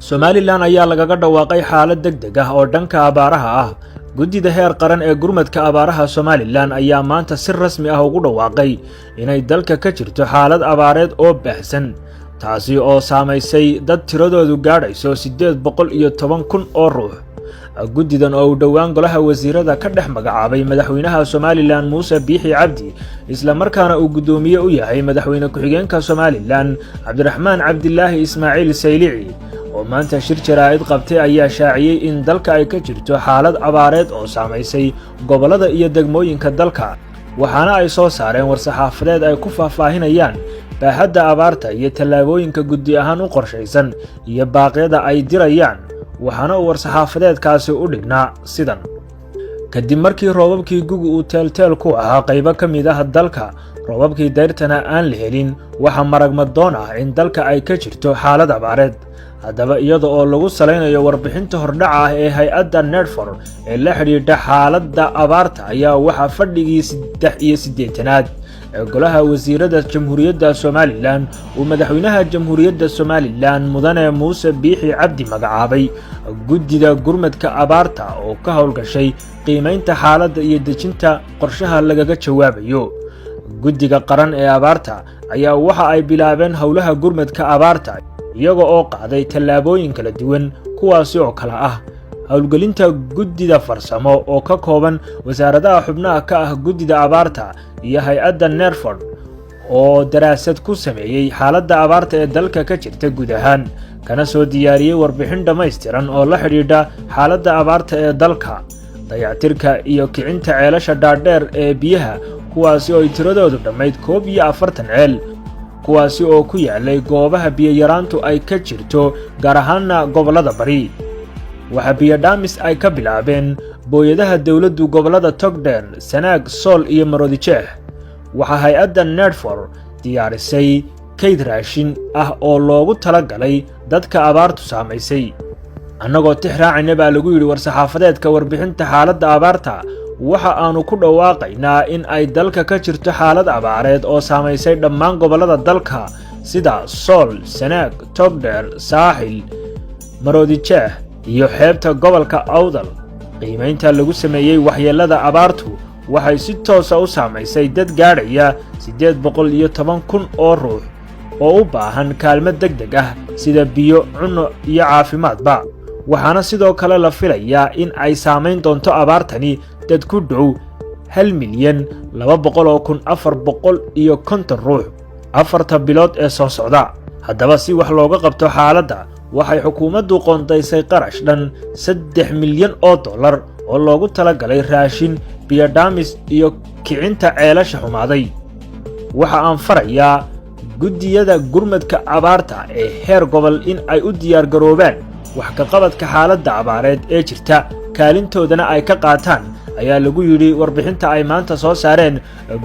Somaliland ayaa lagaga dhawaaqay xaalad degdeg ah oo dhanka abaaraha ah. Guddida heer qaran ee gurmadka abaaraha Somaliland ayaa maanta si rasmi ah ugu dhawaaqay inay dalka ka jirto xaalad abaareed oo baahsan, taasi oo saameysay dad tiradoodu gaadhayso 810,000 oo ruux. Guddidan oo dhawaan golaha wasiirada ka dhex magacaabay madaxweynaha Somaliland Muuse Biixi Cabdi, isla markaana uu gudoomiye u yahay madaxweyne ku-xigeenka Somaliland Cabdiraxmaan Cabdilaahi Ismaaciil Saylici, oo maanta shir jaraa'id qabtay ayaa shaaciyay in dalka ay ka jirto xaalad abaareed oo saameysay gobolada iyo degmooyinka dalka, waxaana ay soo saareen war-saxaafadeed ay ku faahfaahinayaan baaxadda abaarta iyo tallaabooyinka guddi ahaan u qorshaysan iyo baaqyada ay dirayaan. waxaana uu war-saxaafadeedkaasi u dhignaa sidan: kadib markii roobabkii gugu uu teelteel ku ahaa qaybo ka mid ah dalka, roobabkii dayrtana aan la helin, waxa maragmadoon ah in dalka ay ka jirto xaalad abaareed. haddaba iyada oo lagu salaynayo warbixinta hordhaca ah ee hay-adda NEDFOR ee la xidhiidha xaaladda abaarta ayaa waxaa fadhigii 83aad ee golaha wasiirada Jamhuuriyadda Somaliland uu madaxweynaha Jamhuuriyadda Somaliland Mudane Muuse Biixi Cabdi magacaabay guddida gurmadka abaarta oo ka howlgashay qiimeynta xaaladda iyo dejinta qorshaha lagaga jawaabayo. Guddiga qaran ee abaarta ayaa waxa ay bilaabeen howlaha gurmadka abaarta iyaga oo qaaday tallaabooyin kala duwan, kuwaasi oo kala ah howlgelinta guddida farsamo oo ka kooban wasaaradaha xubnaha ka ah guddida abaarta iyo hay-adda NEDFOR oo daraasad ku sameeyay xaaladda abaarta ee dalka ka jirta guud ahaan, kana soo diyaariyay warbixin dhammaystiran oo la xidhiidha xaaladda abaarta ee dalka, dayactirka iyo kicinta ceelasha dhaadheer ee biyaha, kuwaasi oo ay tiradoodu dhammayd 41 ceel, kuwaasi oo ku yaalay goobaha biyo-yaraantu ay ka jirto gaar ahaana gobolada bari. waxa biyo-dhaamis ay ka bilaabeen booyadaha dawladdu gobolada Togdheer, Sanaag, Sool iyo Maroodijeex. waxa hay-adda NEDFOR diyaarisay kayd raashin ah oo loogu talagalay dadka abaartu saamaysay. annagoo tixraacayna baa lagu yidhi war-saxaafadeedka warbixinta xaaladda abaarta, waxa aanu ku dhawaaqaynaa in ay dalka ka jirto xaalad abaareed oo saamaysay dhammaan gobolada dalka sida Sool, Sanaag, Togdheer, Saaxil, Maroodijeex iyo xeebta gobolka Awdal. qiimeynta lagu sameeyay waxyeelada abaartu waxay si toos ah u saamaysay dad gaadhaya 810,000 oo ruux oo u baahan kaalmo degdeg ah sida biyo, cunno iyo caafimaadba. waxaana sidoo kale la filayaa in ay saamayn doonto abaartani dad ku dhow 1,200,450 ruux 4 bilood ee soo socda. haddaba si wax looga qabto xaaladda, waxay xukuumaddu qoondaysay qarash dhan 3 milyan oo dollar oo loogu talagalay raashin, biyo-dhaamis iyo kicinta ceelasha xumaaday. waxa aan farayaa guddiyada gurmadka abaarta ee heer gobol in ay u diyaargaroobaan wax ka qabadka xaaladda abaareed ee jirta, kaalintoodana ay ka qaataan, ayaa lagu yidhi warbixinta ay maanta soo saareen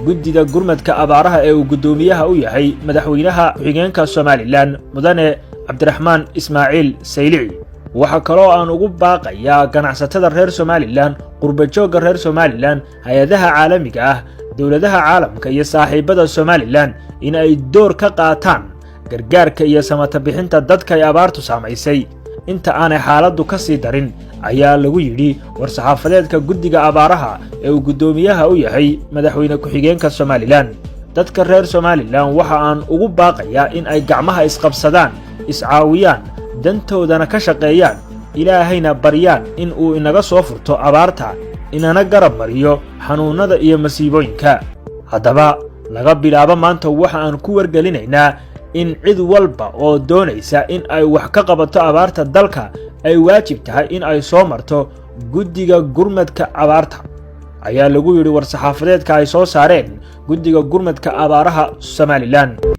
guddida gurmadka abaaraha ee uu gudoomiyaha u yahay madaxweynaha ku-xigeenka Somaliland Mudane Cabdiraxmaan Ismaaciil Saylici. waxa kaloo aan ugu baaqayaa ganacsatada reer Somaliland, qurba-joogga reer Somaliland, hay-adaha caalamiga ah, dowladaha caalamka iyo saaxiibada Somaliland in ay door ka qaataan gargaarka iyo samata bixinta dadka ay abaartu saamaysay inta aanay xaaladdu ka sii darin, ayaa lagu yidhi war-saxaafadeedka guddiga abaaraha ee uu gudoomiyaha u yahay madaxweyne ku-xigeenka Somaliland. dadka reer Somaliland waxa aan ugu baaqayaa in ay gacmaha isqabsadaan, iscaawiyaan, dantoodana ka shaqeeyaan, ilaahayna baryaan in uu inaga soo furto abaarta, inana garab mariyo xanuunada iyo masiibooyinka. haddaba laga bilaabo maanta waxa aan ku wargelinaynaa in cid walba oo doonaysa in ay wax ka qabato abaarta dalka ay waajib tahay in ay soo marto guddiga gurmadka abaarta, ayaa lagu yidhi war-saxaafadeedka ay soo saareen guddiga gurmadka abaaraha Somaliland.